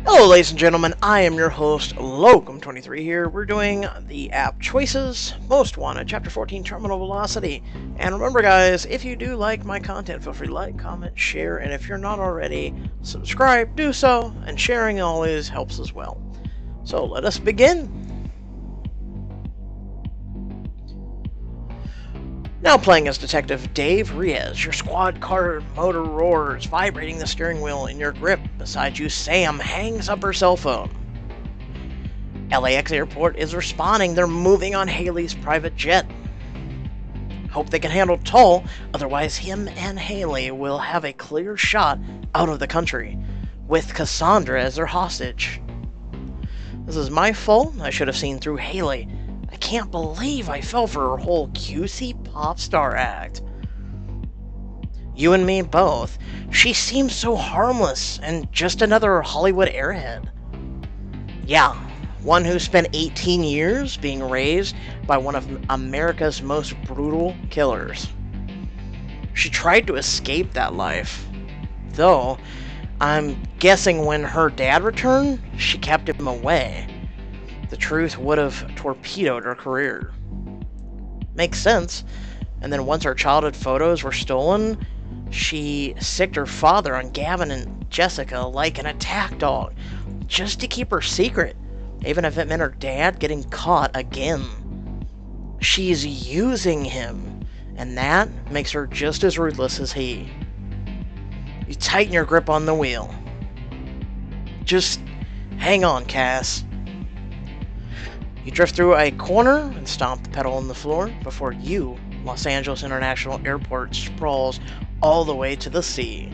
Hello ladies and gentlemen, I am your host, Locum23 here. We're doing the app choices, Most Wanted, Chapter 14, Terminal Velocity. And remember guys, if you do like my content, feel free to like, comment, share, and if you're not already, subscribe, do so, and sharing always helps as well. So let us begin. Now playing as Detective Dave Reyes, your squad car motor roars, vibrating the steering wheel in your grip. Beside you, Sam hangs up her cell phone. LAX airport is responding. They're moving on Haley's private jet. Hope they can handle toll, otherwise him and Haley will have a clear shot out of the country, with Cassandra as their hostage. This is my fault. I should have seen through Haley. I can't believe I fell for her whole cutesy pop star act. You and me both. She seems so harmless and just another Hollywood airhead. Yeah, one who spent 18 years being raised by one of America's most brutal killers. She tried to escape that life, though I'm guessing when her dad returned, she kept him away. The truth would have torpedoed her career. Makes sense. And then once her childhood photos were stolen, she sicked her father on Gavin and Jessica like an attack dog, just to keep her secret, even if it meant her dad getting caught again. She's using him, and that makes her just as ruthless as he. You tighten your grip on the wheel. Just hang on, Cass. You drift through a corner and stomp the pedal on the floor before Los Angeles International Airport sprawls all the way to the sea.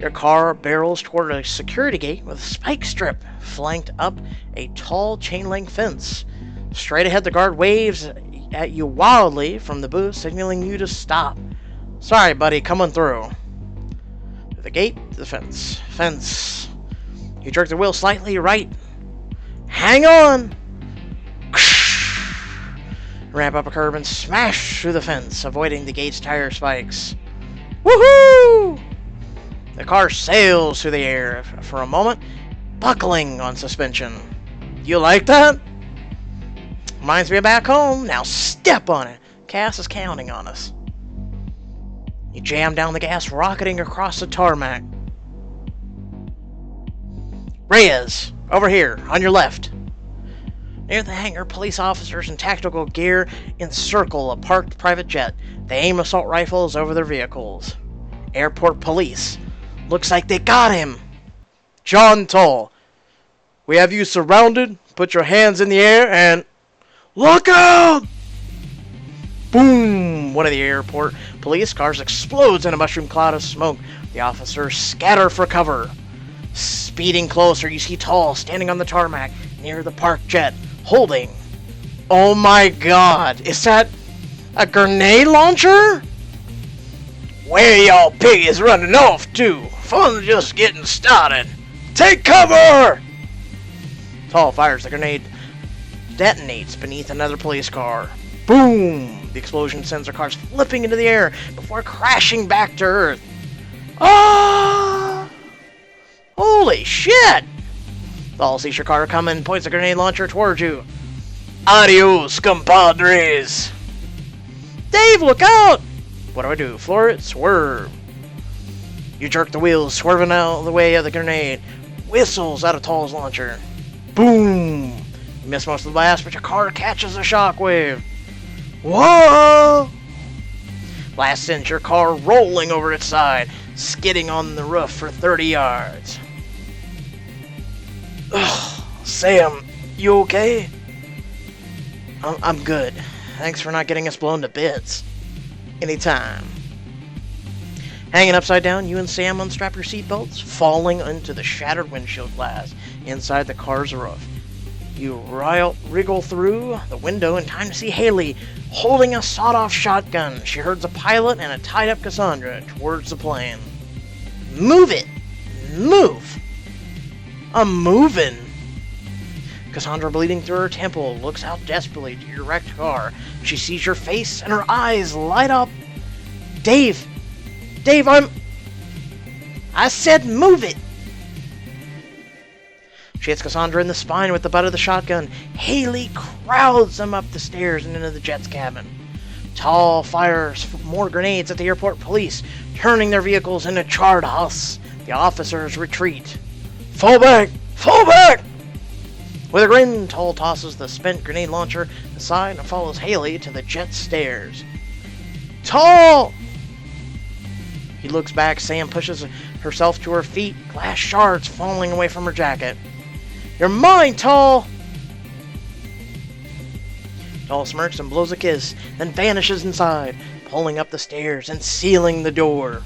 Your car barrels toward a security gate with a spike strip flanked up a tall chain-link fence. Straight ahead, the guard waves at you wildly from the booth, signaling you to stop. Sorry, buddy, coming through. To the gate, to the fence. Fence. You jerk the wheel slightly right. Hang on! Ramp up a curb and smash through the fence, avoiding the gate's tire spikes. Woohoo! The car sails through the air for a moment, buckling on suspension. You like that? Reminds me of back home. Now step on it. Cass is counting on us. You jam down the gas, rocketing across the tarmac. Reyes, over here, on your left. Near the hangar, police officers in tactical gear encircle a parked private jet. They aim assault rifles over their vehicles. Airport police. Looks like they got him. John Toll, we have you surrounded. Put your hands in the air and... Look out! Boom! One of the airport police cars explodes in a mushroom cloud of smoke. The officers scatter for cover. Speeding closer, you see Toll standing on the tarmac near the parked jet, holding... Oh my god, is that a grenade launcher? Where y'all piggies running off to? Fun's just getting started. Take cover! Toll fires the grenade, detonates beneath another police car. Boom! The explosion sends their cars flipping into the air before crashing back to Earth. Ah! Holy shit! Toll sees your car coming and points a grenade launcher towards you. Adios, compadres! Dave, look out! What do? Floor it? Swerve. You jerk the wheels, swerving out of the way of the grenade. Whistles out of Toll's launcher. Boom! You miss most of the blast, but your car catches a shockwave. Whoa! Blast sends your car rolling over its side, skidding on the roof for 30 yards. Ugh, Sam, you okay? I'm good. Thanks for not getting us blown to bits. Anytime. Hanging upside down, you and Sam unstrap your seatbelts, falling into the shattered windshield glass inside the car's roof. You wriggle through the window in time to see Haley holding a sawed-off shotgun. She herds a pilot and a tied-up Cassandra towards the plane. Move it! Move! I'm moving! Cassandra, bleeding through her temple, looks out desperately to your wrecked car. She sees your face and her eyes light up. Dave! Dave, I said move it! She hits Cassandra in the spine with the butt of the shotgun. Haley crowds them up the stairs and into the jet's cabin. Tall fires more grenades at the airport police, turning their vehicles into charred husks. The officers retreat. Fall back! Fall back! With a grin, Tall tosses the spent grenade launcher aside and follows Haley to the jet stairs. Tall! He looks back. Sam pushes herself to her feet, glass shards falling away from her jacket. You're mine, Tall! Tall smirks and blows a kiss, then vanishes inside, pulling up the stairs and sealing the door.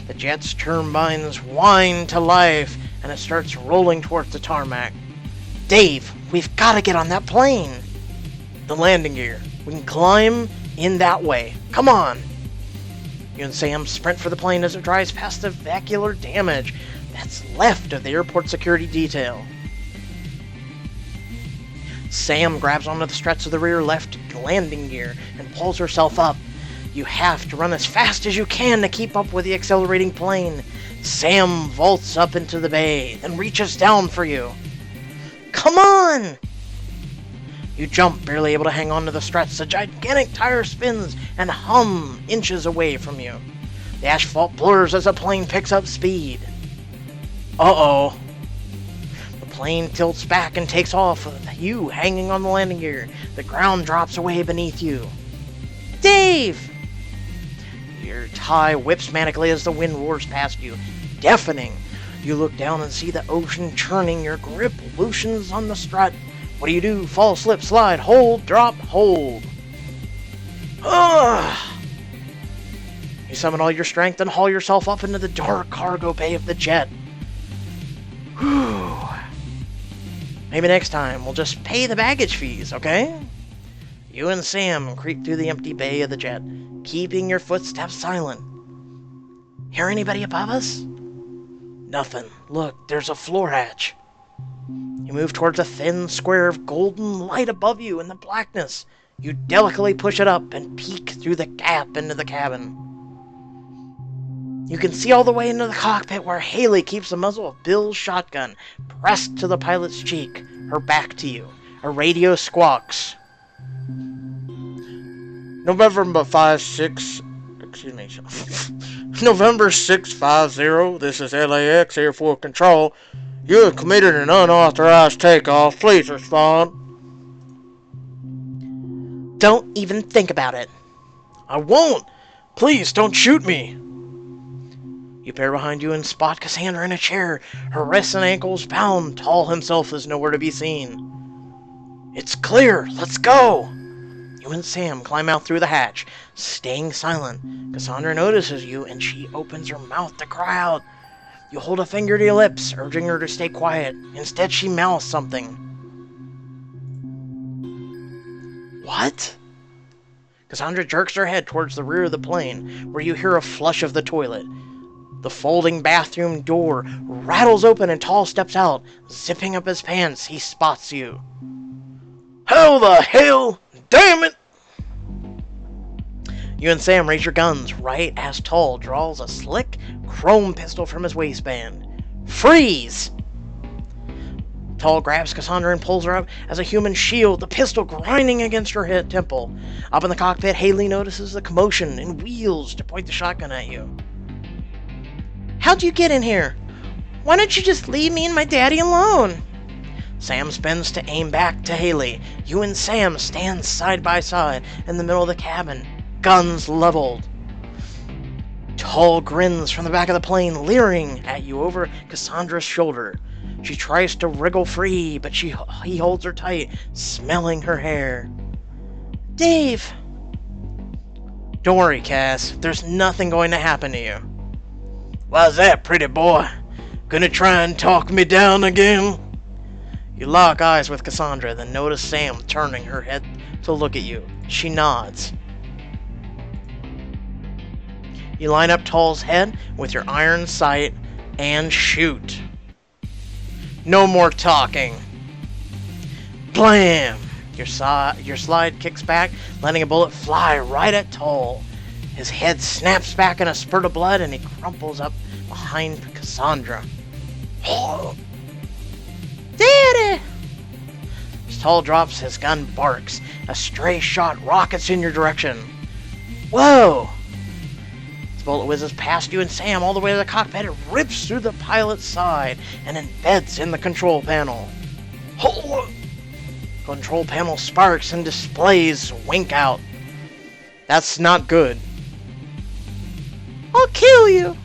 The jet's turbines whine to life, and it starts rolling towards the tarmac. Dave, we've got to get on that plane! The landing gear. We can climb in that way. Come on! You and Sam sprint for the plane as it drives past the vacuolar damage that's left of the airport security detail. Sam grabs onto the struts of the rear left landing gear and pulls herself up. You have to run as fast as you can to keep up with the accelerating plane. Sam vaults up into the bay, then reaches down for you. Come on! You jump, barely able to hang on to the struts. A gigantic tire spins and hum inches away from you. The asphalt blurs as the plane picks up speed. Uh-oh. The plane tilts back and takes off with you hanging on the landing gear. The ground drops away beneath you. Dave! Your tie whips manically as the wind roars past you, deafening. You look down and see the ocean churning. Your grip loosens on the strut. What do? Fall, slip, slide, hold, drop, hold. Ugh! You summon all your strength and haul yourself up into the dark cargo bay of the jet. Whew. Maybe next time we'll just pay the baggage fees, okay? You and Sam creep through the empty bay of the jet, keeping your footsteps silent. Hear anybody above us? Nothing. Look, there's a floor hatch. You move towards a thin square of golden light above you in the blackness. You delicately push it up and peek through the gap into the cabin. You can see all the way into the cockpit where Haley keeps the muzzle of Bill's shotgun pressed to the pilot's cheek, her back to you. A radio squawks. November 650, this is LAX Airport Control. You have committed an unauthorized takeoff. Please respond. Don't even think about it. I won't. Please don't shoot me. You peer behind you and spot Cassandra in a chair, her wrists and ankles bound. Tall himself is nowhere to be seen. It's clear. Let's go. You and Sam climb out through the hatch, staying silent. Cassandra notices you and she opens her mouth to cry out. You hold a finger to your lips, urging her to stay quiet. Instead, she mouths something. What? Cassandra jerks her head towards the rear of the plane, where you hear a flush of the toilet. The folding bathroom door rattles open and Tall steps out. Zipping up his pants, he spots you. How the hell? Damn it! You and Sam raise your guns right as Tall draws a slick chrome pistol from his waistband. Freeze! Tall grabs Cassandra and pulls her up as a human shield, the pistol grinding against her head temple. Up in the cockpit, Haley notices the commotion and wheels to point the shotgun at you. How'd you get in here? Why don't you just leave me and my daddy alone? Sam spins to aim back to Haley. You and Sam stand side by side in the middle of the cabin, guns leveled. Tall grins from the back of the plane, leering at you over Cassandra's shoulder. She tries to wriggle free, but he holds her tight, smelling her hair. Dave! Don't worry, Cass. There's nothing going to happen to you. Why's that, pretty boy? Gonna try and talk me down again? You lock eyes with Cassandra, then notice Sam turning her head to look at you. She nods. You line up Tall's head with your iron sight and shoot. No more talking. Blam! Your slide kicks back, letting a bullet fly right at Tall. His head snaps back in a spurt of blood, and he crumples up behind Cassandra. Tall drops, his gun barks. A stray shot rockets in your direction. Whoa! This bullet whizzes past you and Sam all the way to the cockpit. It rips through the pilot's side and embeds in the control panel. Control panel sparks and displays wink out. That's not good. I'll kill you!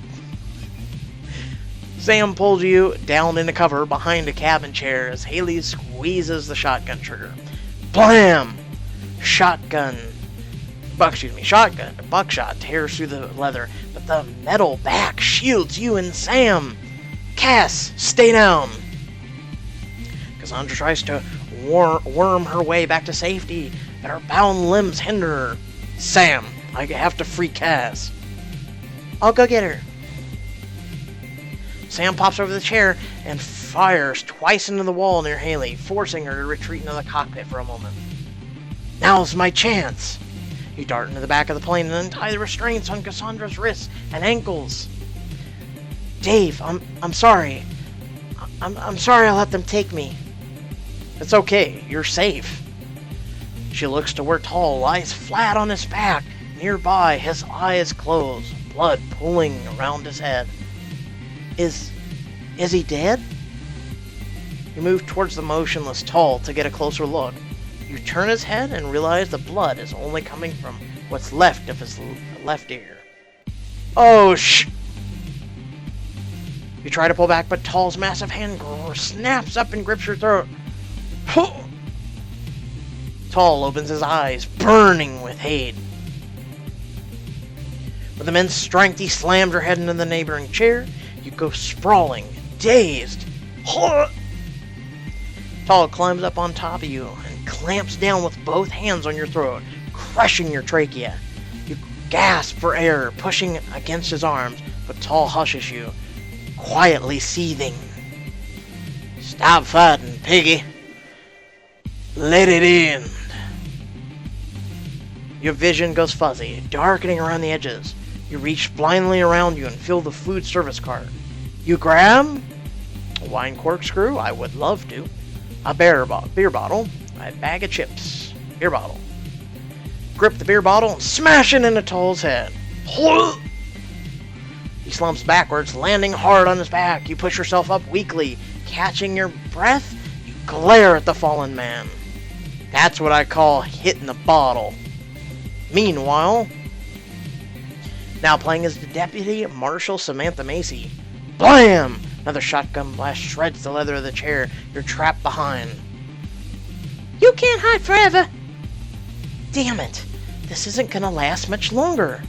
Sam pulls you down into cover behind a cabin chair as Haley squeezes the shotgun trigger. Blam! Buckshot tears through the leather, but the metal back shields you and Sam. Cass, stay down! Cassandra tries to worm her way back to safety, but her bound limbs hinder her. Sam, I have to free Cass. I'll go get her. Sam pops over the chair and fires twice into the wall near Haley, forcing her to retreat into the cockpit for a moment. Now's my chance! You dart into the back of the plane and untie the restraints on Cassandra's wrists and ankles. Dave, I'm sorry. I'm sorry I let them take me. It's okay, you're safe. She looks to where Tall lies flat on his back, nearby, his eyes closed, blood pooling around his head. Is he dead? You move towards the motionless Tall to get a closer look. You turn his head and realize the blood is only coming from what's left of his left ear. Oh, You try to pull back, but Tall's massive hand snaps up and grips your throat. Tall opens his eyes, burning with hate. With immense strength, he slams her head into the neighboring chair. You go sprawling, dazed. Tall climbs up on top of you and clamps down with both hands on your throat, crushing your trachea. You gasp for air, pushing against his arms, but Tall hushes you, quietly seething. Stop fighting, piggy. Let it end. Your vision goes fuzzy, darkening around the edges. You reach blindly around you and fill the food service cart. You grab a wine corkscrew, I would love to, a beer bottle, a bag of chips, beer bottle. Grip the beer bottle and smash it into Tall's head. He slumps backwards, landing hard on his back. You push yourself up weakly, catching your breath. You glare at the fallen man. That's what I call hitting the bottle. Meanwhile, now playing as the Deputy Marshal Samantha Macy. Blam! Another shotgun blast shreds the leather of the chair. You're trapped behind. You can't hide forever! Damn it! This isn't gonna last much longer.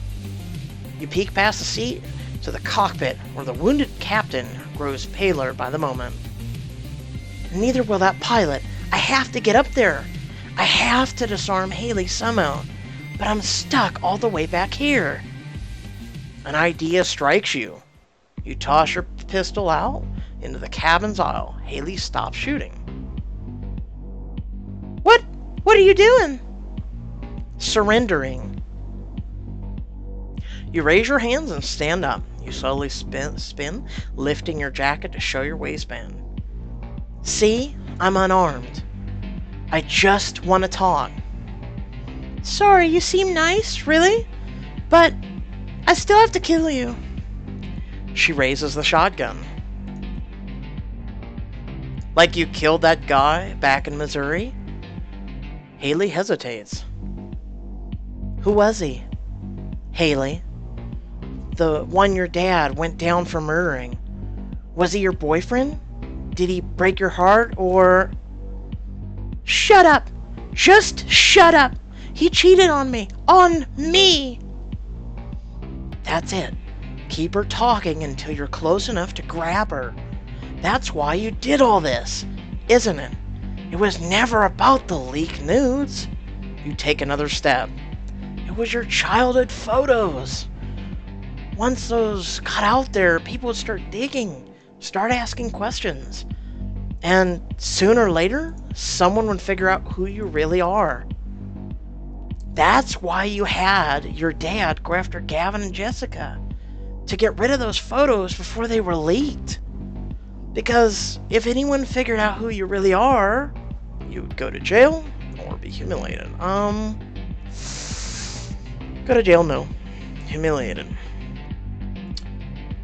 You peek past the seat to the cockpit, where the wounded captain grows paler by the moment. Neither will that pilot. I have to get up there. I have to disarm Haley somehow. But I'm stuck all the way back here. An idea strikes you. You toss your pistol out into the cabin's aisle. Haley stops shooting. What are you doing? Surrendering. You raise your hands and stand up. You slowly spin, lifting your jacket to show your waistband. See, I'm unarmed. I just want to talk. Sorry, you seem nice, really? But I still have to kill you. She raises the shotgun. Like you killed that guy back in Missouri? Haley hesitates. Who was he? Haley. The one your dad went down for murdering. Was he your boyfriend? Did he break your heart, or... Shut up! Just shut up! He cheated on me! On me! That's it. Keep her talking until you're close enough to grab her. That's why you did all this, isn't it? It was never about the leaked nudes. You take another step. It was your childhood photos. Once those got out there, people would start digging, start asking questions. And sooner or later, someone would figure out who you really are. That's why you had your dad go after Gavin and Jessica, to get rid of those photos before they were leaked. Because if anyone figured out who you really are, You would go to jail or be humiliated. Go to jail, no. Humiliated.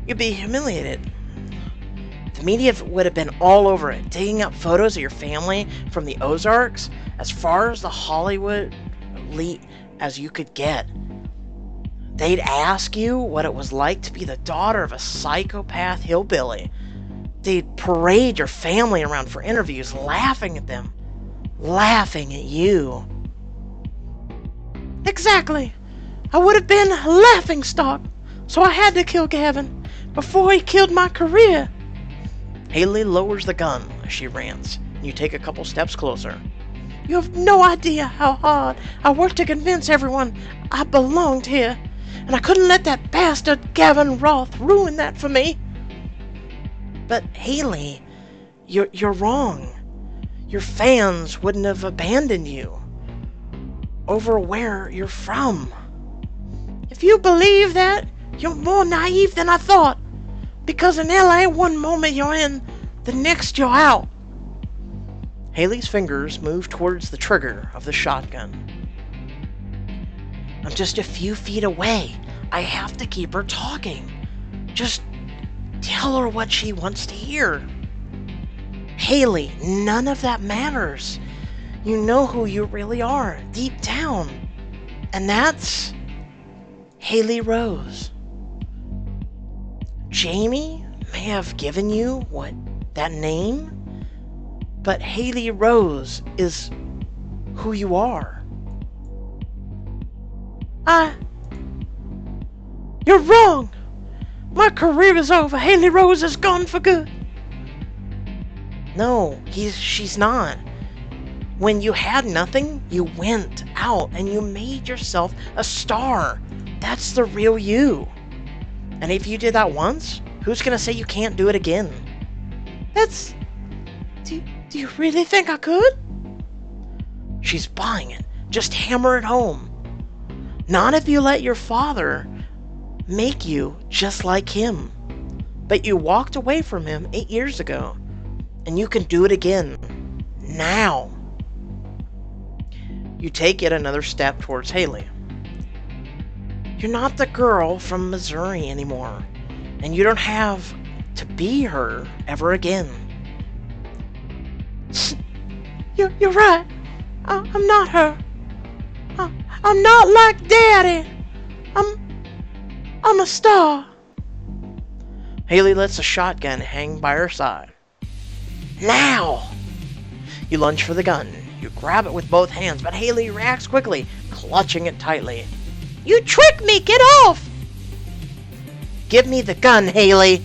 You'd be humiliated. The media would have been all over it, digging up photos of your family from the Ozarks as far as the Hollywood elite as you could get. They'd ask you what it was like to be the daughter of a psychopath hillbilly. They'd parade your family around for interviews, laughing at them, laughing at you. Exactly. I would have been a laughingstock, so I had to kill Gavin before he killed my career. Haley lowers the gun as she rants. You take a couple steps closer. You have no idea how hard I worked to convince everyone I belonged here, and I couldn't let that bastard Gavin Roth ruin that for me. But Haley, you're wrong. Your fans wouldn't have abandoned you over where you're from. If you believe that, you're more naive than I thought. Because in LA, one moment you're in, the next you're out. Haley's fingers move towards the trigger of the shotgun. I'm just a few feet away. I have to keep her talking. Just tell her what she wants to hear. Haley, none of that matters. You know who you really are, deep down. And that's Haley Rose. Jamie may have given you that name, but Haley Rose is who you are. You're wrong. My career is over. Haley Rose is gone for good. No, she's not. When you had nothing, you went out and you made yourself a star. That's the real you. And if you did that once, who's gonna say you can't do it again? Do you really think I could? She's buying it. Just hammer it home. Not if you let your father make you just like him. But you walked away from him 8 years ago. And you can do it again. Now. You take yet another step towards Haley. You're not the girl from Missouri anymore. And you don't have to be her ever again. You're right. I'm not her. I'm not like Daddy. I'm a star. Haley lets the shotgun hang by her side. Now! You lunge for the gun. You grab it with both hands, but Haley reacts quickly, clutching it tightly. You tricked me! Get off! Give me the gun, Haley!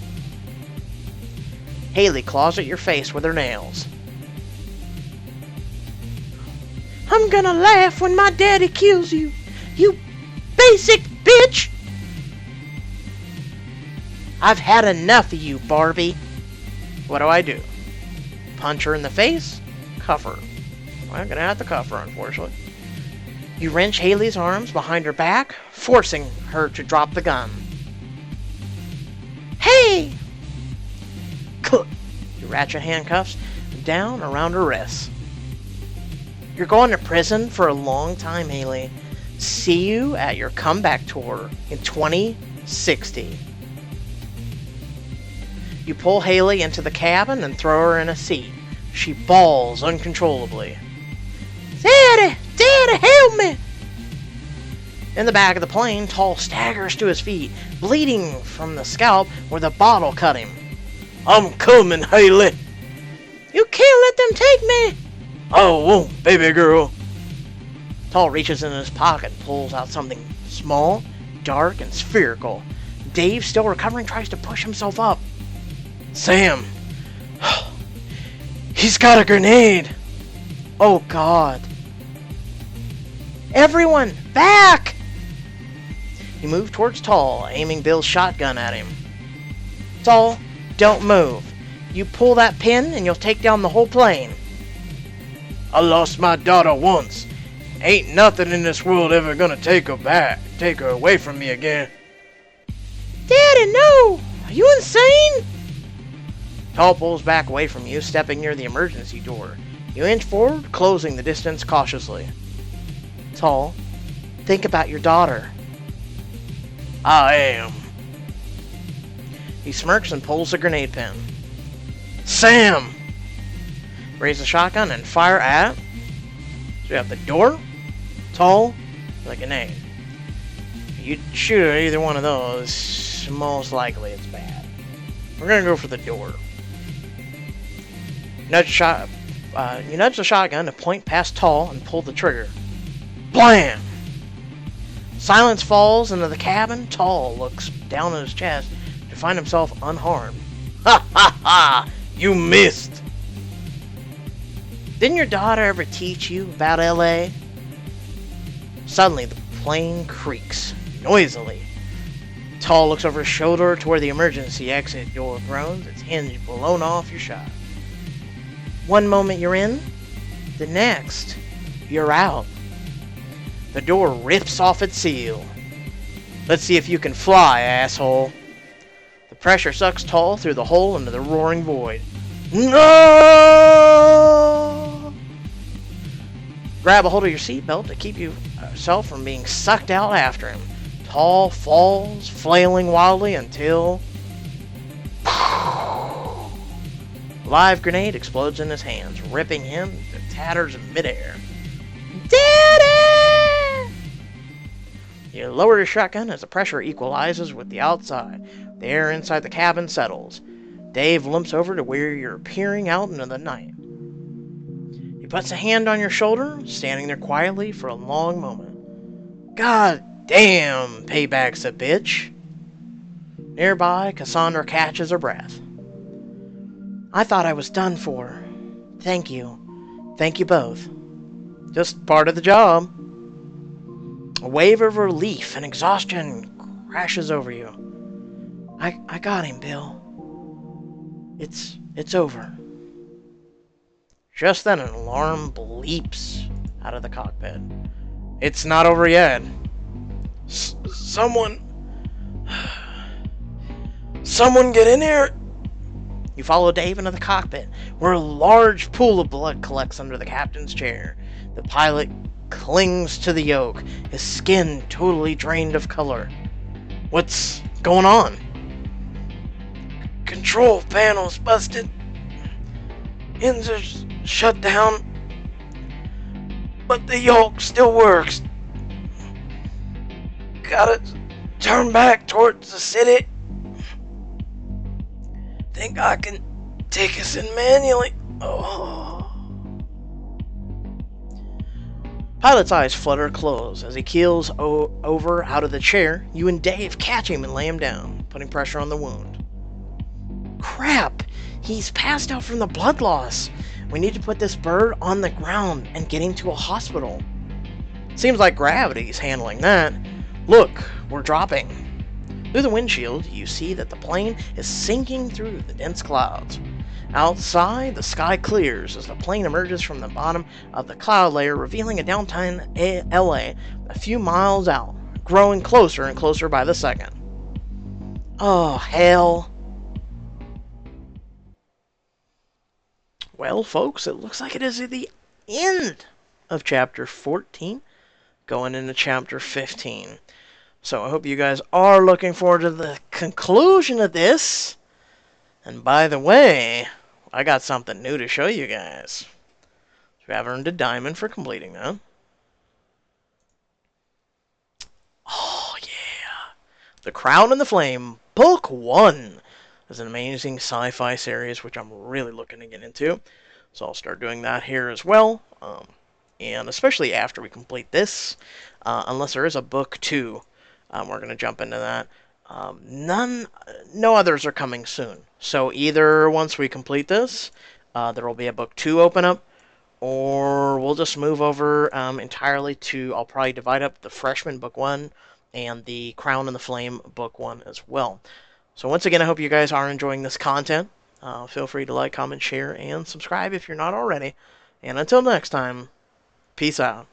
Haley claws at your face with her nails. I'm gonna laugh when my daddy kills you, you basic bitch! I've had enough of you, Barbie. What do? Punch her in the face? Cuff her. Well, I'm gonna have to cuff her, unfortunately. You wrench Haley's arms behind her back, forcing her to drop the gun. Hey! You ratchet handcuffs down around her wrists. You're going to prison for a long time, Haley. See you at your comeback tour in 2060. You pull Haley into the cabin and throw her in a seat. She bawls uncontrollably. Daddy! Daddy, help me! In the back of the plane, Tall staggers to his feet, bleeding from the scalp where the bottle cut him. I'm coming, Haley! You can't let them take me! I won't, baby girl. Tall reaches in his pocket and pulls out something small, dark, and spherical. Dave, still recovering, tries to push himself up. Sam! He's got a grenade! Oh, God. Everyone, back! He moved towards Tall, aiming Bill's shotgun at him. Tall, don't move. You pull that pin and you'll take down the whole plane. I lost my daughter once. Ain't nothing in this world ever gonna take her away from me again. Daddy, no! Are you insane? Tall pulls back away from you, stepping near the emergency door. You inch forward, closing the distance cautiously. Tall, think about your daughter. I am. He smirks and pulls the grenade pin. Sam! Raise the shotgun and fire at. So you have the door, Tall, the grenade. If you shoot at either one of those, most likely it's bad. We're gonna go for the door. You nudge the shotgun to point past Tall and pull the trigger. Blam! Silence falls into the cabin. Tall looks down at his chest to find himself unharmed. Ha ha ha! You missed! Didn't your daughter ever teach you about LA? Suddenly, the plane creaks noisily. Tall looks over his shoulder to where the emergency exit door groans, its hinge blown off your shot. One moment you're in, the next, you're out. The door rips off its seal. Let's see if you can fly, asshole. The pressure sucks Tall through the hole into the roaring void. No! Grab a hold of your seatbelt to keep yourself from being sucked out after him. Tall falls, flailing wildly until... Live grenade explodes in his hands, ripping him to tatters in midair. Daddy! You lower your shotgun as the pressure equalizes with the outside. The air inside the cabin settles. Dave limps over to where you're peering out into the night. He puts a hand on your shoulder, standing there quietly for a long moment. God damn, Payback's a bitch. Nearby, Cassandra catches her breath. I thought I was done for. Thank you. Thank you both. Just part of the job. A wave of relief and exhaustion crashes over you. I got him, Bill. It's over. Just then an alarm bleeps out of the cockpit. It's not over yet. Someone get in here. You follow Dave into the cockpit, where a large pool of blood collects under the captain's chair. The pilot clings to the yoke, his skin totally drained of color. What's going on? Control panels busted. Engines shut down. But the yoke still works. Gotta turn back towards the city. Think I can take us in manually. Oh. Pilot's eyes flutter close as he keels over out of the chair. You and Dave catch him and lay him down, putting pressure on the wound. Crap! He's passed out from the blood loss. We need to put this bird on the ground and get him to a hospital. Seems like gravity's handling that. Look, we're dropping. Through the windshield, you see that the plane is sinking through the dense clouds. Outside, the sky clears as the plane emerges from the bottom of the cloud layer, revealing a downtown LA a few miles out, growing closer and closer by the second. Oh, hell. Well, folks, it looks like it is the end of Chapter 14, going into Chapter 15. So I hope you guys are looking forward to the conclusion of this. And by the way, I got something new to show you guys. So I've earned a diamond for completing that. Oh, yeah. The Crown and the Flame, Book 1. Is an amazing sci-fi series, which I'm really looking to get into. So I'll start doing that here as well. And especially after we complete this. Unless there is a Book 2. We're going to jump into that. No others are coming soon. So either once we complete this, there will be a Book 2 open up, or we'll just move over entirely to, I'll probably divide up the Freshman Book 1 and the Crown and the Flame Book 1 as well. So once again, I hope you guys are enjoying this content. Feel free to like, comment, share, and subscribe if you're not already. And until next time, peace out.